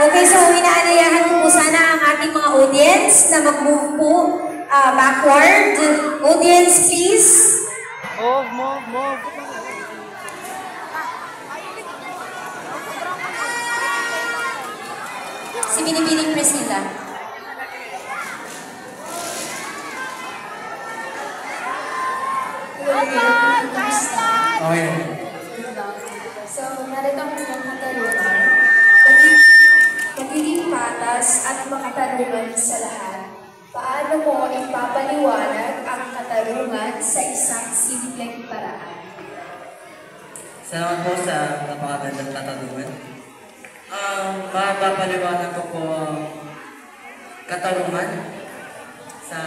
Okay, so inaanayahan ko po sana ang ating mga audience na mag-move po backward. Audience, please. Move. Si Binibining Priscilla. Okay. So, narito ang mga katanungan. Pagiging patas at makatarungan sa lahat, paano mo ipapaliwanag ang katarungan sa isang simpleng paraan? Salamat po sa napakagandang katanungan. Mapapaliwanag ko po ang katarungan sa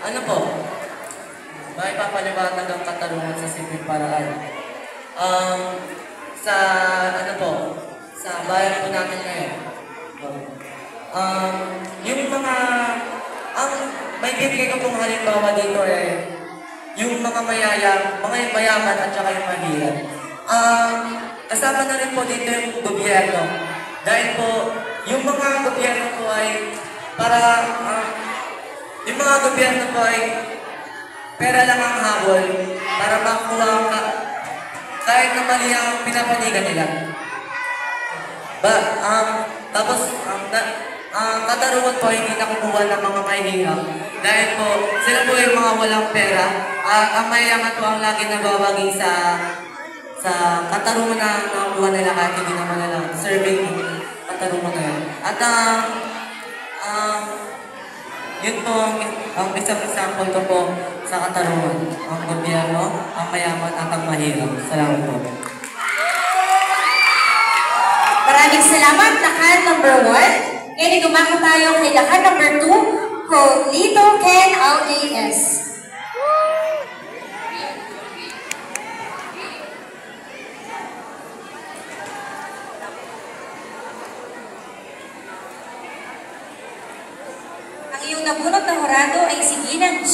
ano po? Mapapaliwanag ang katarungan sa simpleng paraan. Sa ano po? Sa bayan po natin ngayon. Yung mga may bibigay ko pong halimbawa dito yung mga mayaman at saka yung mahirap. Kasama na rin po dito yung gobyerno. Dahil po, yung mga gobyerno po ay yung mga gobyerno po ay pera lang ang habol para makuha kahit na mali ang pinapanigan nila. Tapos, katarungan po hindi nakukuha ng mga mahihirap. Dahil po, sila po yung mga walang pera. Ang mayayaman po ang lagi nababagi sa katarungan na nakukuha nila kahit hindi naman nila serving yung katarungan na yun. At yun po ang isang example ko po sa katarungan. Ang gobyerno, ang mayaman at ang mahirap. Salamat po. Maraming salamat, lakan number 1. Ngayon, dumako tayo kay lakan number 2, from Lito Ken LAS. Ang iyong nabunot na horado ay si Ginang G.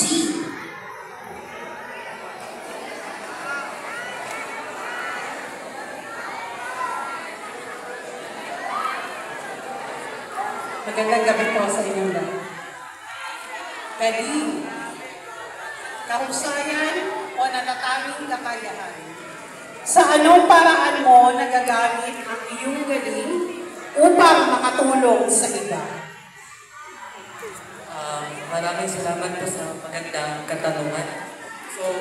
Magandang gabi po sa inyong lahat. Galing, kahusayan o natatanging kakayahan. Sa anong paraan mo nagagamit ang iyong galing upang makatulong sa iba? Maraming salamat po sa magandang katanungan. So,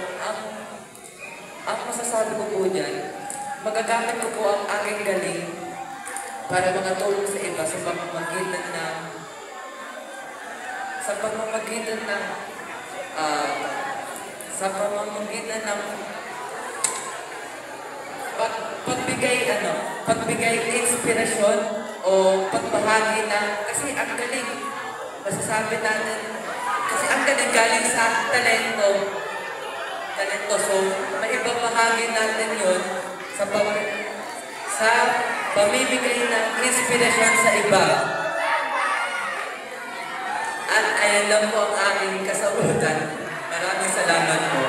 ang masasabi ko po dyan, magagamit ko po ang aking galing para makatulong sa iba sa pamamagitan ng pagbigay inspirasyon o pagbahagi ng kasi ang galing masasabi natin kasi ang galing galing sa talento so maibabahagi natin yun sa pamimigay ng inspirasyon sa iba. At ayan lang po ang aking kasagutan. Maraming salamat po.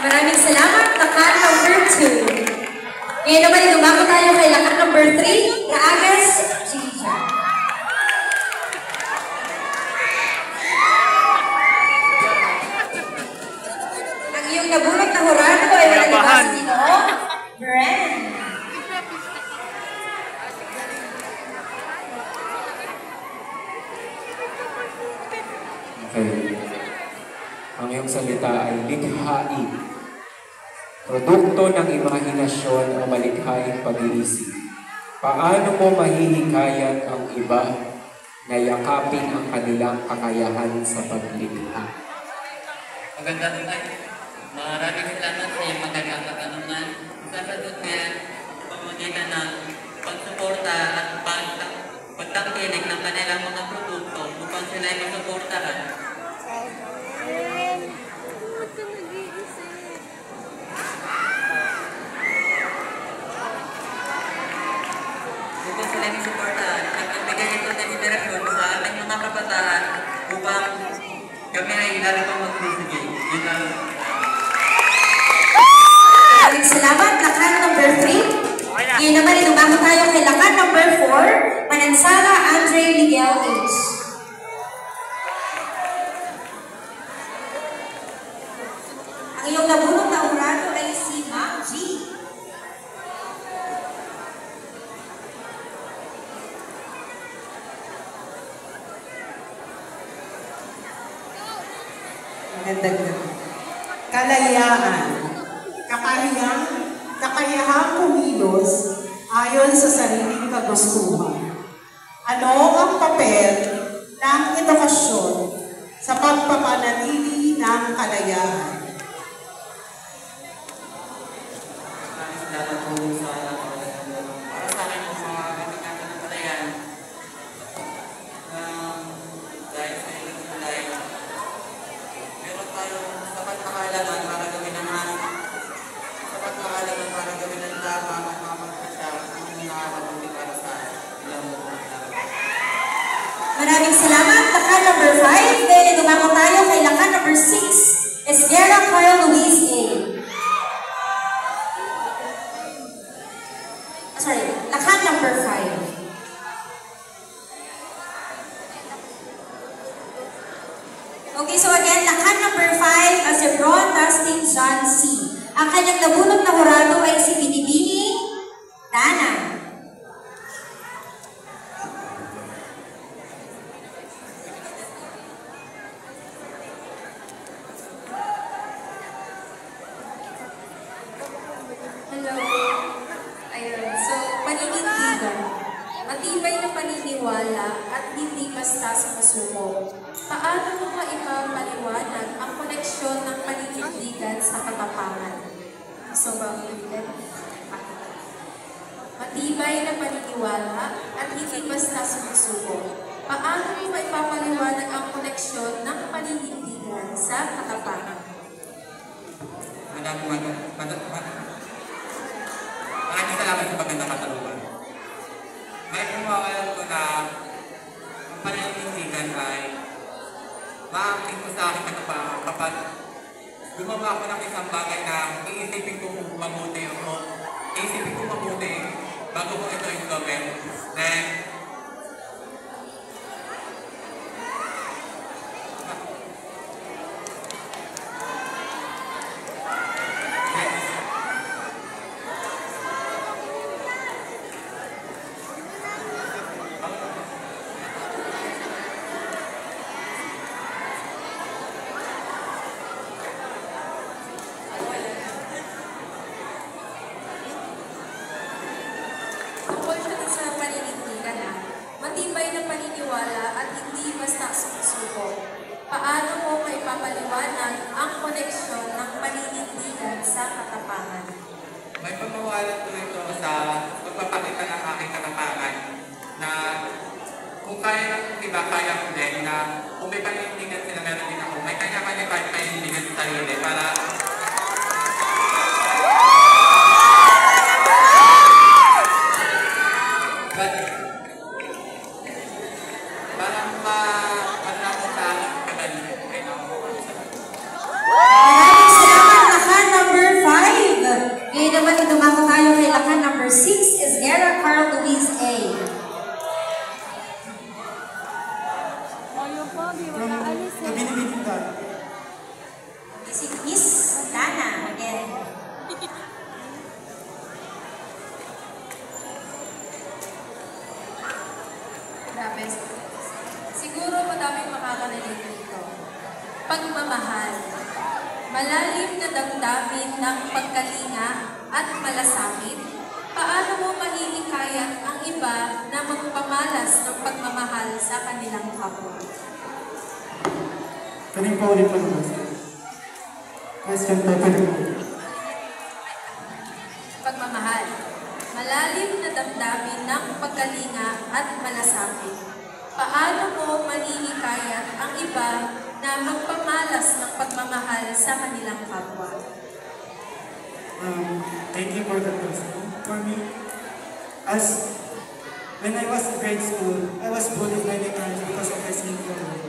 Maraming salamat, lakan number 2. Ngayon naman, dumako tayo kay lakan number 3, Kaagas Chicha. Ang iyong nabunot na horado ay wala diba sa Ginoo? Brand. Okay. Ang iyong salita ay likhain. Produkto ng imahinasyon o malikhaing pag-iisip. Paano mo mahihikayan ang iba na yakapin ang kanilang kakayahan sa paglikha? Magandang tayo. Maraming salamat sa iyong magandang katanungan. Sasagot niya pamamagitan ng pagsuporta at pagtangkilik ng kanilang mga produkto upang sila ay masuportahan. Upang sila ay masuportahan at magbigay ito ng inspirasyon sa ating mga kabataan upang kami ay lalo pang magsisigil. Yun lang. Ngayon naman, lumako tayo kay lakan number 4, Manansala Andre Miguel H. Ang iyong nabunong na urado ay si Ma'am G. Magandang gabi. Kalayaan. Kakayahang kumilos ayon sa sariling kagustuhan. Ano ang papel ng edukasyon sa pagpapanatili ng kalayaan? Salamat po sa para sa akin po mga kaibigan ng kalayaan. Dahil sa ilang kulay, meron tayong sapat na kaalaman para gawin ang sapat na kaalaman para gawin ang tama at makapagpasya ang nakakabuti para sa ilang Maraming salamat. Lakan number 5. Then, lumako tayo kay lakan number 6, Esguerra Carl Luis A. Sorry, lakan number 5. Okay, so again, lakan number 5 as Ron Dustin John C. Ang kanyang nabunot na hurado ay si Binibini Dana. Hello. Ayun. So, paninindigan. Matibay na paniniwala at hindi basta sumusuko. Paano mo maipapaliwanag ang koneksyon ng paninindigan sa katapangan? So, ulitin. Matibay na paniniwala at hindi basta sumusuko. Paano mo maipapaliwanag ang koneksyon ng paninindigan sa katapangan? Maraming salamat sa magandang katanungan. May pumawalan ko na ang paninindigan ay maaaking ko sa akin kapag gumawa ako ng isang bagay na iisipin ko mabuti bago ko ito yung gawin. Then, Tungkol siya din sa paninindigan matibay na paniniwala at hindi basta sumusuko. Paano mo maipapaliwanag ang koneksyon ng paninindigan sa katapangan? may pamawalan ko ito sa pagpapakita ng aking katapangan na kung kaya ng iba, kaya ko din na kung may paninindigan sila, meron din ako. May kanya-kanya kahit paninindigan sa sarili para Maraming salamat, lakan number 5. Ngayon naman, lumako tayo kay lakan number 6, Esguerra Carl Luis A. Si Miss Dana, again. Grabe. Siguro madaming makakarelate dito. Pagmamahal. Malalim na damdamin ng pagkalinga at malasakit. Paano mo mahihikayat ang iba na magpamalas ng pagmamahal sa kanilang kapwa? Pwedeng pa ulit lang po. Question po, pwede po. Pagmamahal. Malalim na damdamin ng pagkalinga at malasakit. Paano mo mahihikayat ang iba na magpamalas ng pagmamahal sa kanilang kapwa? Thank you for the question. For me, when I was in grade school, I was bullied by my parents because of my skin color.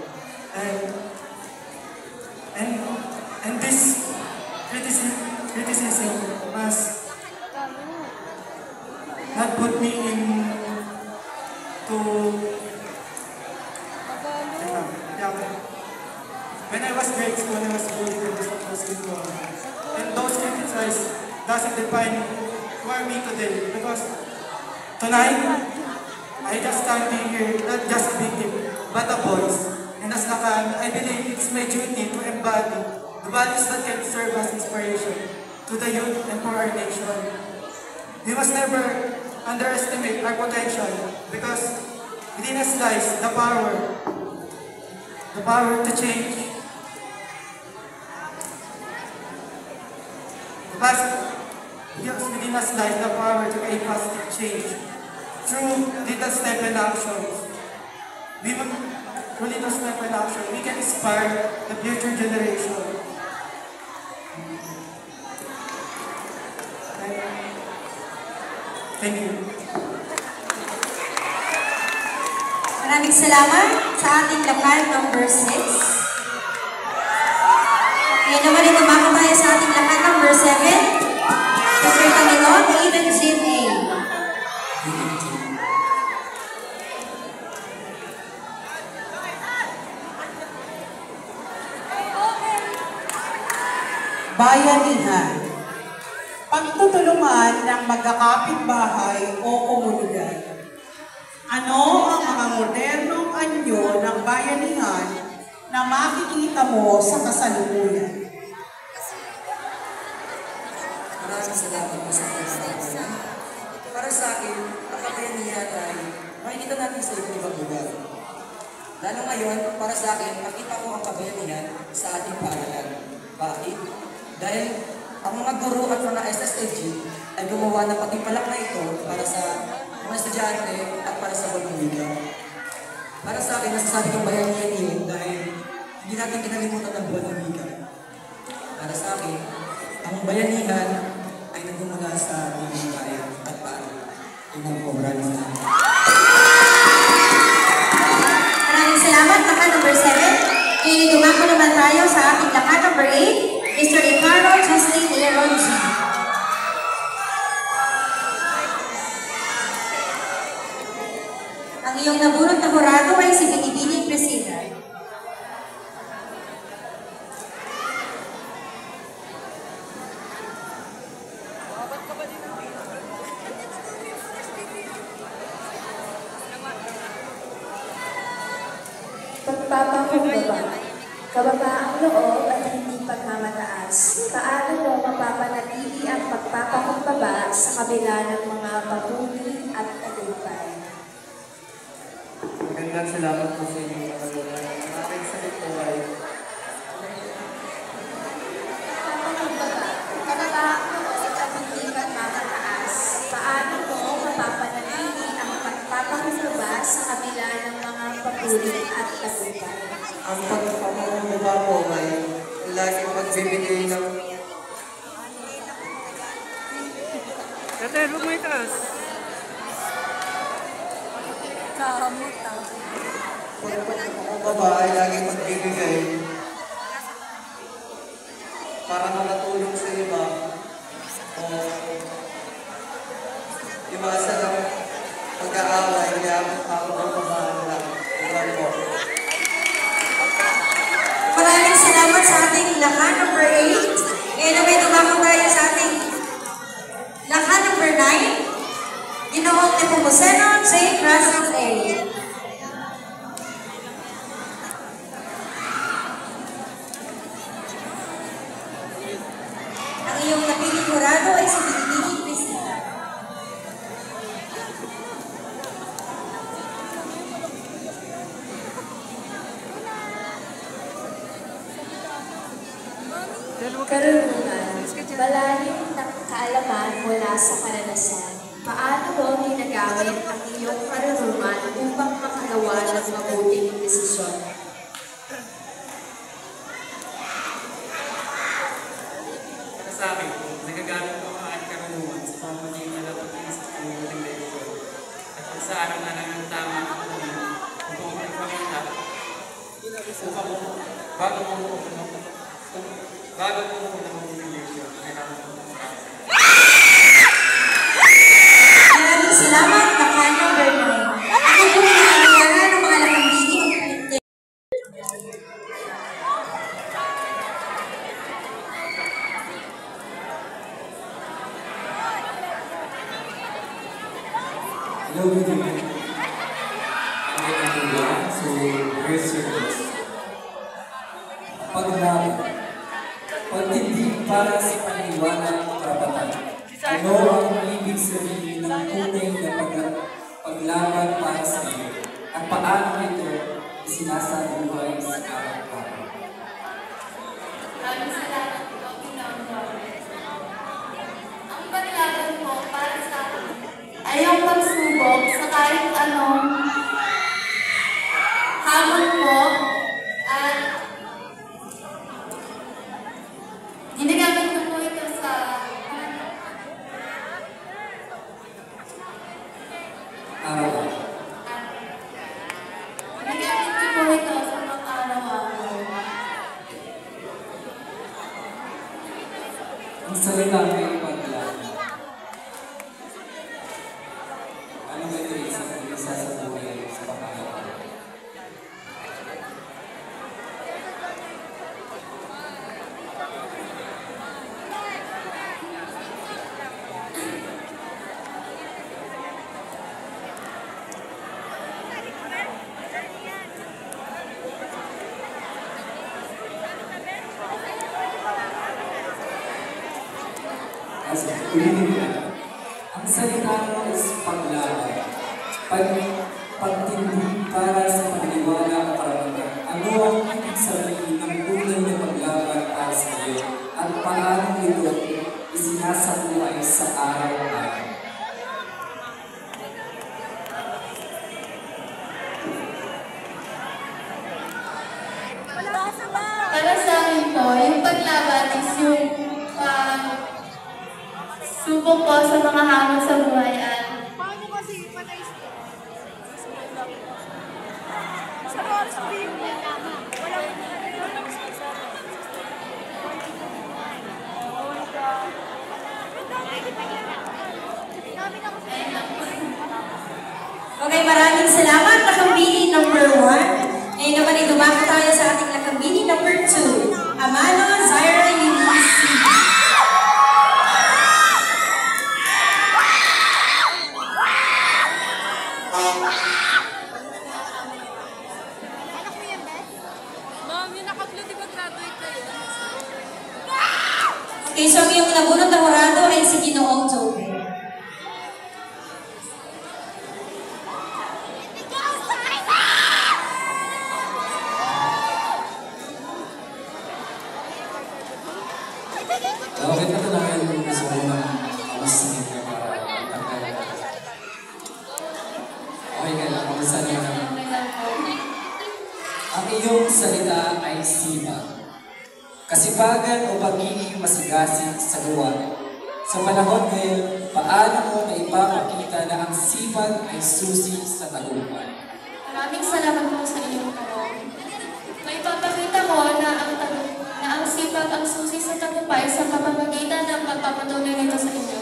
And this criticism was when I was grade school, I was bullied because of those people. And those criticized doesn't define who are me today. Because tonight, I just stand here, not just a victim, but a voice. And as Lakan, I believe it's my duty to embody the values that can serve as inspiration to the youth and for our nation. We must never underestimate our potential because within us lies the power to change. Yes, within us lies the power to create positive change through little step and actions. Through little step and action, we can inspire the future generation. Thank you. Maraming salamat sa ating lakad number 6. Ngayon naman ay tumakabaya sa ating lakad number 7. Mr. Tanilon, Aiden Jim A. Bayanihan. Pagtutulungan ng magkakapitbahay o komunidad. Ano ang mga modernong anyo ng bayanihan na makikita mo sa kasalukuyan? Maraming salamat po sa pagkakataon. Para sa akin, ang kabayanihan ay makikita natin sa ibang lugar. Lalo ngayon, para sa akin, makita ko ang kabayanihan sa ating paaralan. Bakit? Dahil ang mga guro at mga SSAG ay gumawa ng patimpalak na ito para sa mga estudyante at para sa buong pamilya. Para sa akin, nasasabi kong bayanihan yun dahil hindi natin kinalimutan ang buwan ng wika. Para sa akin, ang bayanihan ay nagmumula sa ating bayan at paano. Tingnan po, maraming salamat. Maraming salamat, lakad number 7. Ngayon dumako naman tayo sa ating lakad number 8. Mr. Ricardo Justin Leron G. Ang iyong nabunot na hurado ay si Binibining Priscilla. Pagpapakumbaba, kababaang loob at hindi pagmamataas. Paano mo mapapanatili ang pagpapakumbaba sa kabila ng mga papuri at tagumpay? Magandang salamat po sa inyong kasalukuyan. Ang aking sagot po ay Pagpapakumbaba, kababaang loob at hindi pagmamataas. Paano mo mapapanatili ang pagpapakumbaba sa kabila ng mga papuri at tagumpay? ang pagpapakumbaba po ay laging magbibigay ng pagpapakumbaba ay laging magbibigay para makatulong sa iba o iwasan ang pag-aaway kaya pagpapakumbaba lang. Ikaw po. Maraming salamat sa ating lakad number 8. Ngayon naman dumako tayo sa ating lakad number 9. Ginoong Nepomuceno St. Francis A. Ang iyong napiling hurado ay si Binibining Priscilla. Karunungan, malalim ng kaalaman mula sa karanasan. Paano mo ginagamit ang iyong karunungan upang makagawa ng mabuting desisyon? Para sa akin po, nagagamit ko ang aking karunungan sa pamamagitan ng pag-iisip ng mabuting desisyon at kung saan ang ng tama at tunay upang magpakita bago mo ng mabuting desisyon. Maraming salamat, lakad number 9. Ako po ang nangyayari ng mga lakambini. with you. Okay, everyone. So, here's your list. Paglaban. Pagtindig para sa paniniwala at karapatan. Ano ang ibig sabihin ng tunay na paglaban para sa iyo? At paano ito isinasabuhay sa araw-araw? Maraming salamat po, Pinoy. Ang paglaban po para sa akin ay ang pagsubok sa kahit anong hamon po at ginagamit ko po ito sa Araw-araw. ginagamit ko po ito sa pang-araw-araw. Ang salita ay paglaban. Ano ba ito isasabuhay sa pangalaman? Ang salita mo is paglaban. Pagtindig para sa paniniwala at karapatan. Ano ang ibig sabihin ng tunay na paglaban para sa iyo at paano ito isinasabuhay sa araw-araw? Para sa akin po, yung paglaban is yung subok po sa mga hamon sa buhay at Okay, maraming salamat. Lakambini number 1. Ngayon naman ay dumako tayo sa ating lakambini number 2. Amano Zaira Eunice. Okay, so ang iyong nabunot na horado ay si Ginoong Jobe. Bakit na talaga yung gusto mo na awasin ka para itanggal? Okay ka lang, awasan niya naman. Ang iyong salita ay sibag. Kasipagan o pagiging masigasig sa gawa. Sa panahon ngayon, paano mo maipapakita na ang sipag ay susi sa tagumpay? maraming salamat po sa iyong tanong. Maipapakita mo na ang sipag ang susi sa tagumpay sa pamamagitan ng pagpapatunay nito sa inyo.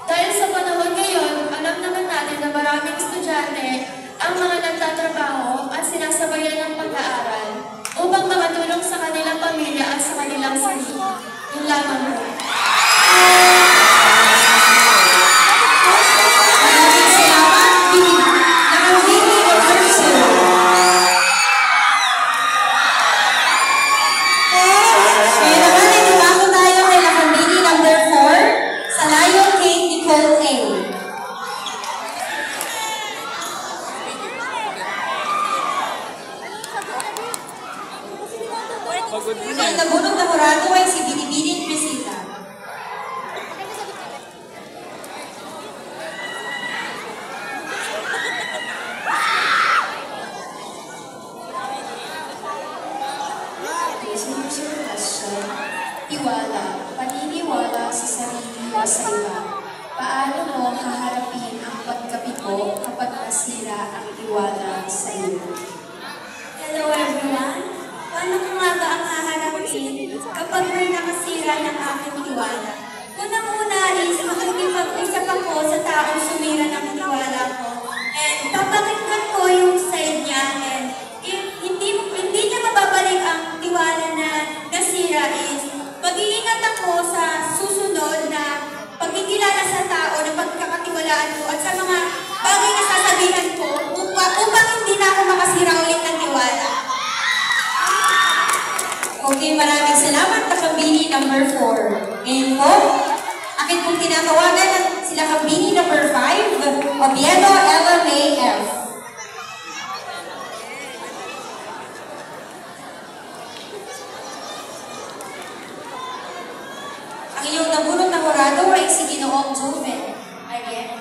Dahil sa panahon ngayon, alam naman natin na maraming estudyante ang mga nagtatrabaho at sinasabayan ng pag-aaral upang makatulong sa kanilang pamilya at sa kanilang sarili. Yun lamang po. Maraming salamat. Lakambini number 2. Ngayon naman ay dumako tayo kay lakambini number 4. Salayo Kate Nicole A. Ang nabunot na horado ay si Binibinin Crisita. Sinusunod question. Tiwala. Paniniwala sa sarili o sa iba. Paano mo haharapin ang pagkabigo kapag nasira ang tiwala sa iyo? Hello everyone! Paano ko nga ba ang haharapin kapag may nakasira ng aking tiwala? Unang-una is makikipag-usap ako sa taong sumira ng tiwala ko. And papakinggan ko yung side niya. And if hindi niya mababalik ang tiwala na nasira is mag-iingat ako sa susunod na pagkikilala sa tao na pagkakatiwalaan ko at sa mga bagay na sasabihan ko upang hindi na ako makasira ulit ng tiwala. Okay, maraming salamat, Kakambini number 4. Ngayon po, akin pong tinatawagan at sila Kambini number 5, Oviedo LMAF. Ang iyong nabunot na horado ay si Ginoong Joven. Ariel.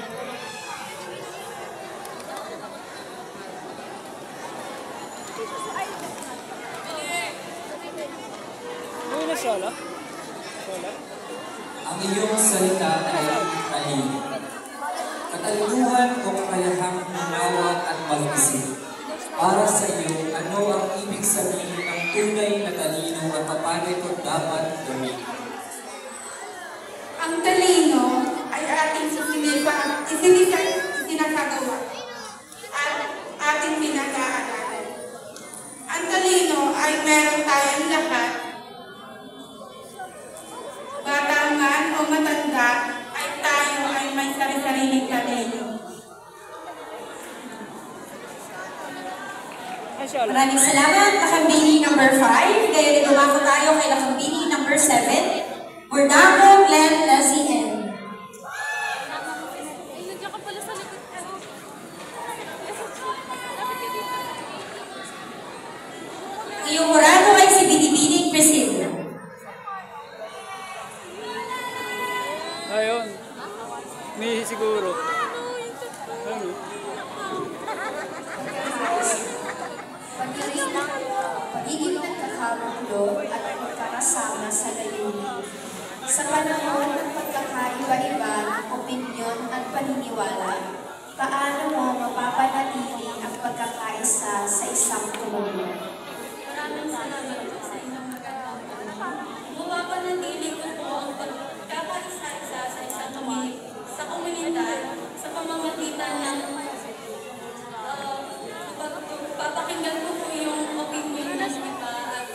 Ang iyong salita ay talino. Katalinuhan o kakayahang umawat at mag-isip. Para sa iyo, ano ang ibig sabihin ng tunay na talino at paano ito dapat gamitin? Ang talino ay ating isinasagawa at ating pinag-aaralan. Ang talino ay meron tayong lahat. Bata man o matanda, ay tayo ay may sarili-sariling talino. Maraming salamat, Kakambini number 5. Kaya dumako tayo kay Kakambini number 7, Bordako Glenn Lazien. Iyong morado ay si Binibining Priscilla. Ayun. Ni siguro. Ano? Pagiging nagkakagulo at magkakasama sa layunin. Sa panahon ng pagkakaiba-iba ng opinyon at paniniwala, paano mo mapapanatili ang pagkakaisa sa isang komunidad? Maraming salamat sa inyong magandang tanong. Mapapanatili ko po ang pagkakaisa-isa sa isang komunidad sa pamamagitan ng papakinggan ko po yung opinion ng iba at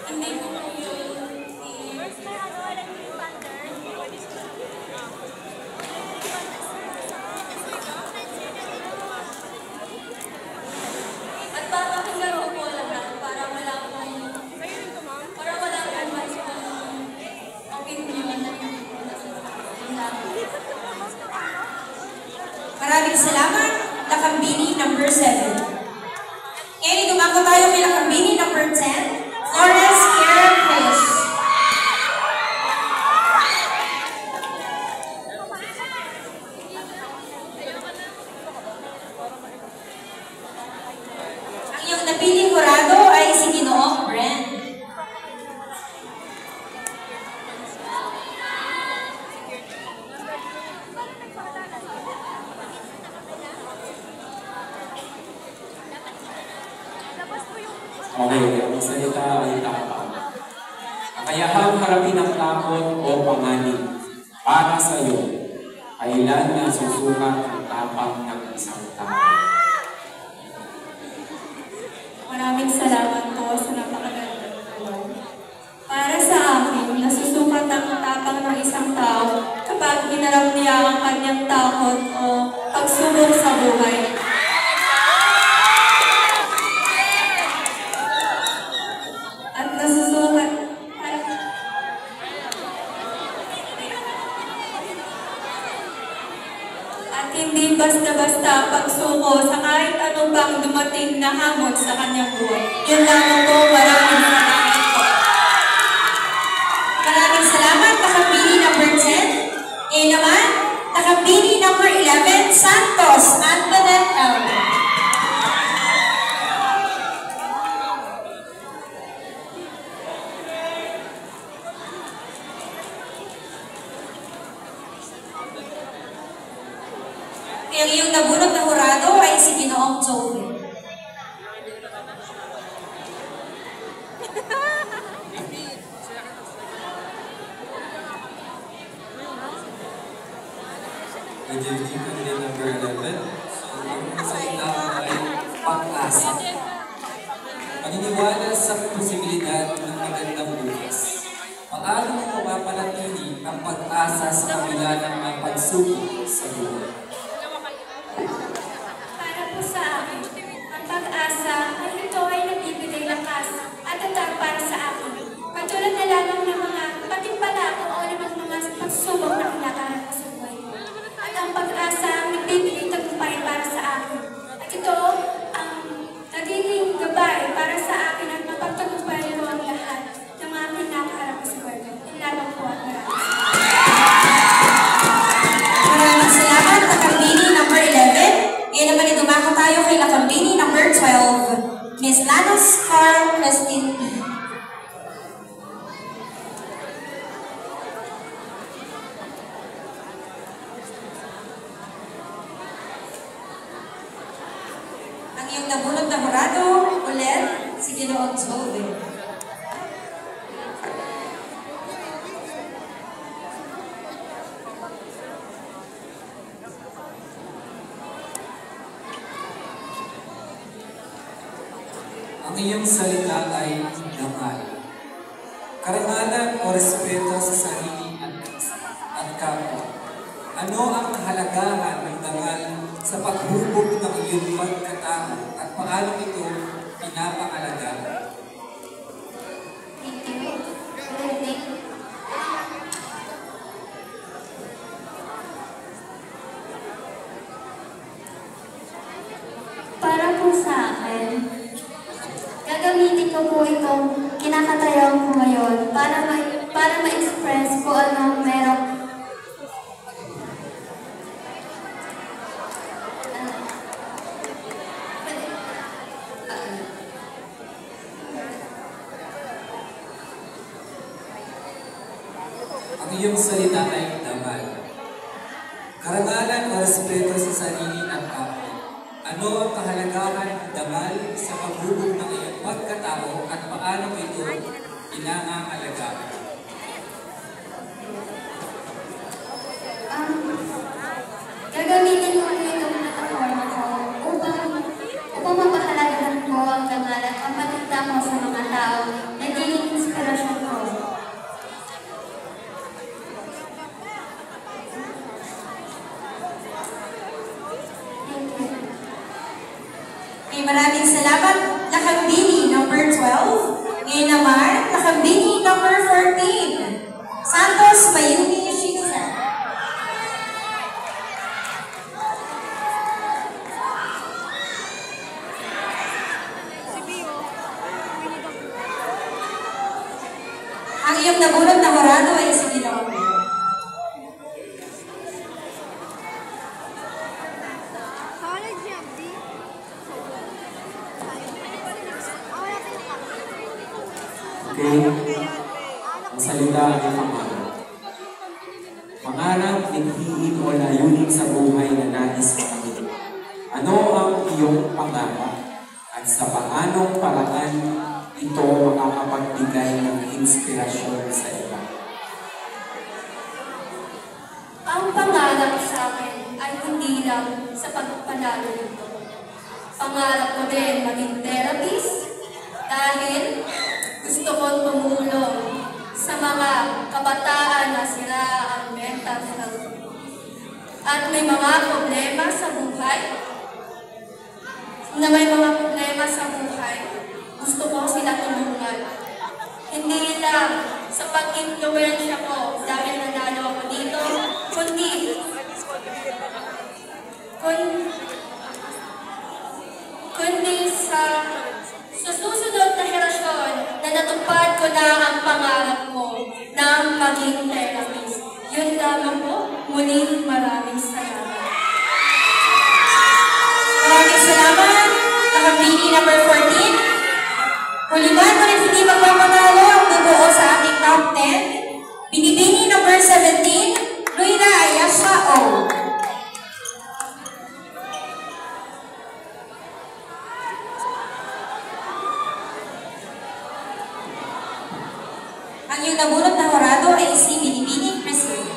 hindi ko po yun at papakinggan ko po lahat para wala pong mas opinion na Maraming salamat, Lakambini number 7. Ngayon, dumako tayo kay Lakambini number 10, Flores Karen Chris. Ang iyong napiling kurado ay si Ginoong Brent. Okay, ang salita ay tapang. Kakayahang harapin ang takot o panganib para sa iyo ay ilan na susukat ang tapang ng isang tao. Maraming salamat po sa napakagandang tanong. Para sa akin, nasusukat ang tapang ng isang tao kapag hinarap niya ang kanyang takot o pagsubok sa buhay. At nasusukat at hindi basta-basta pagsuko sa kahit anong bang dumating na hamon sa kanyang buhay. Yun lamang po, maraming salamat po. Maraming salamat, Lakambini number 10. Ngayon naman, Lakambini number 11, Santos Antoinette L. Ang iyong nabunot na hurado ay si Ginoong Joven. Identity candidate number 11. So, ang salita ay pag-asa. Paniniwala sa posibilidad ng magandang bukas. Paano mo mapapanatili ang pag-asa sa kabila ng mga pagsubok sa buhay? Moving. Ang iyong salita ay dangal. Karangalan o respeto sa sarili at kapwa. Ano ang kahalagahan ng dangal sa paghubog ng iyong pagkatao at paano ito pinapangalagaan? Thank you. Good evening. Para po sa akin, gagamitin ko po itong kinakatayan ko ngayon para ma-express ko ano merong Ang iyong salita ay dangal. Karangalan o respeto sa sarili at kapwa. Ano ang kahalagahan ng dangal sa paghubog ng iyong pagkatao at paano ito pinangangalagaan? Gagamitin ko po itong plataforma ko upang mapahalagahan ko ang dangal at mapakita ko sa mga tao na nagiging inspirasyon ko. Thank you. Okay, maraming salamat. Lakambini, number 12. Ngayon naman, Lakambini, number 14. Santos Mayumi Shisa. Ang iyong nabunot na horado ay si Ginoong. Okay? Ang salita ay pangarap. Pangarap, lighiin o layunin sa buhay na nais mo. Ano ang iyong pangarap? At sa paanong paraan ito makakapagbigay ng inspirasyon sa iba? Ang pangarap sa akin ay hindi lang sa pagpanalo nito. Pangarap ko din maging therapist dahil gusto kong tumulong sa mga kabataan na sira ang mental health at may mga problema sa buhay. Gusto ko sila tulungan. Hindi lang sa pag-influensya ko dahil nanalo ako dito, kundi sa susunod na henerasyon na natupad ko na ang pangarap ko na maging therapist. Yun lamang po. Muling maraming salamat. Maraming salamat. Lakambini number 14. Huliman mo rin hindi magpapanalo ang bubuo sa ating top 10. Binibini number 17. Luina Ayasha O. Ang iyong nabunot na horado ay si Binibini Christine.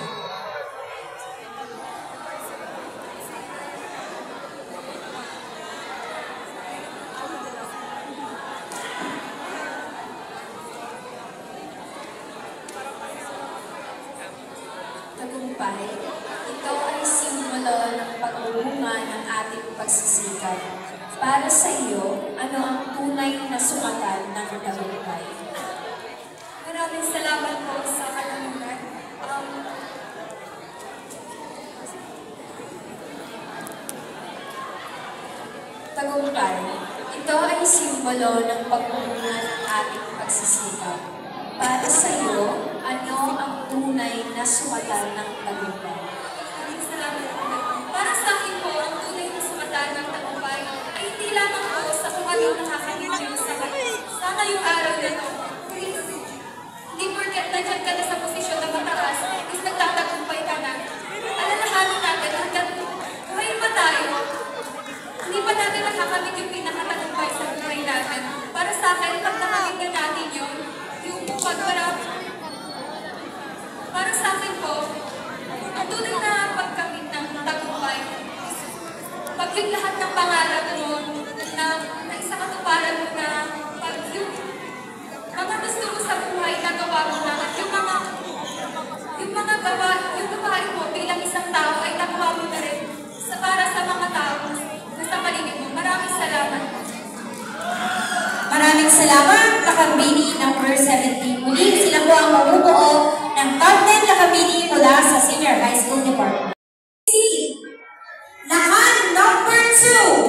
Tagumpay, ito ay simbolo ng pagbubunga ng ating pagsisikap. Para sa iyo, ano ang tunay na sukatan ng tagumpay? Maraming salamat po sa katanungan. Tagumpay, ito ay simbolo ng pagbubunga ng ating pagsisikap. Para sa iyo, ano ang tunay na sukatan ng tagumpay? Maraming salamat po. Para sa akin po, ang tunay na sukatan ng tagumpay ay hindi lamang po sa kung anong nakakalimutin sa ngayong araw na ito. Hindi porket nandiyan ka na sa posisyon na mataas, is nagtatagumpay ka na. Alalahanin natin hanggang buhay pa tayo. Hindi pa natin nakakamit yung pinakatagumpay sa buhay natin. Para sa akin, pag nakamit po namin yung gawain mo bilang isang tao ay nakuha mo na rin para sa mga tao sa paligid mo. Maraming salamat. Maraming salamat, Lakambini number 17. Muli sila po ang mabubuo ng top 10 Lakambini mula sa Senior High School Department. Lakan number 2,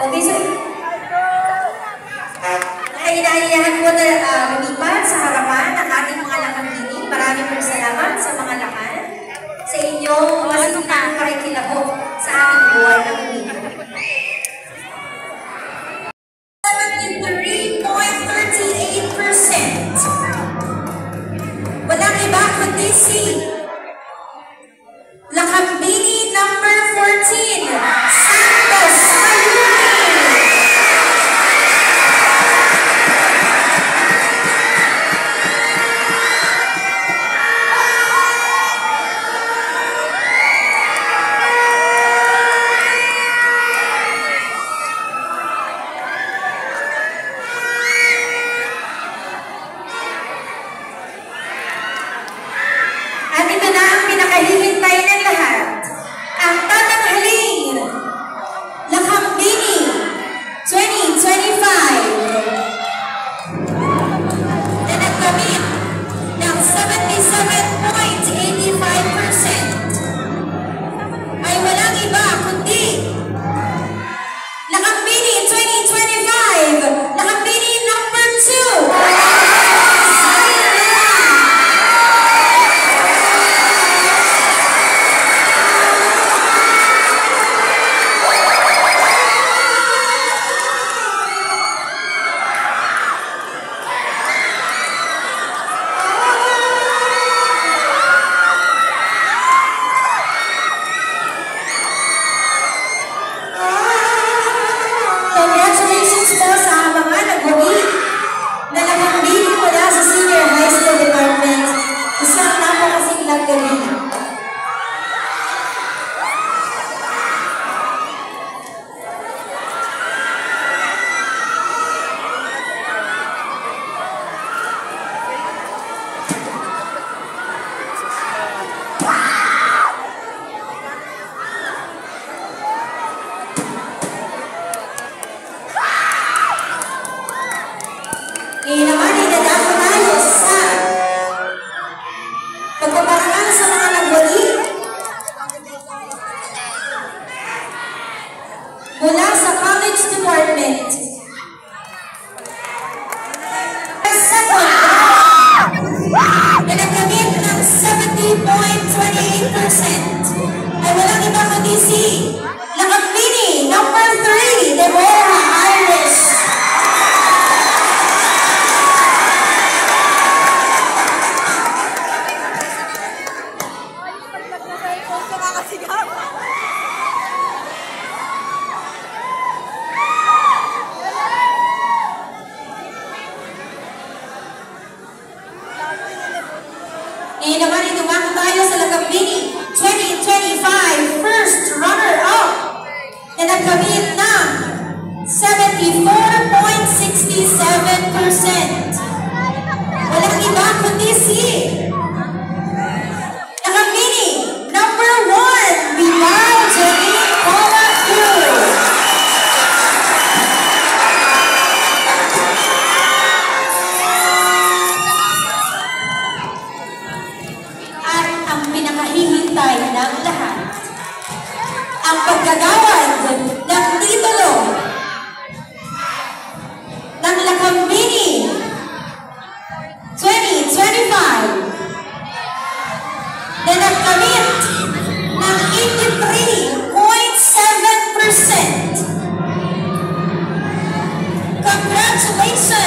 okay, so hinahiyahan po na lumipat sa harapan ng ating mga Lakambini. Maraming salamat sa mga lakan sa inyong masintang pakikilahok sa ating buwan ng Pilipinas. 73.38%. Walang iba kundi si Lakambini number 14, Santos Mayumi. At Ngayon naman, idumako tayo sa Lakambini 2025 first runner-up na nagkamit ng 74.67%. Walang iba kundi si Lakambini number 1, Bilal Janine Colacue. At ang pinakahihintay ng lahat, ang pagkagawad ng titulo ng Lakambini 2025 na nagkamit ng 83.7%. Congratulations!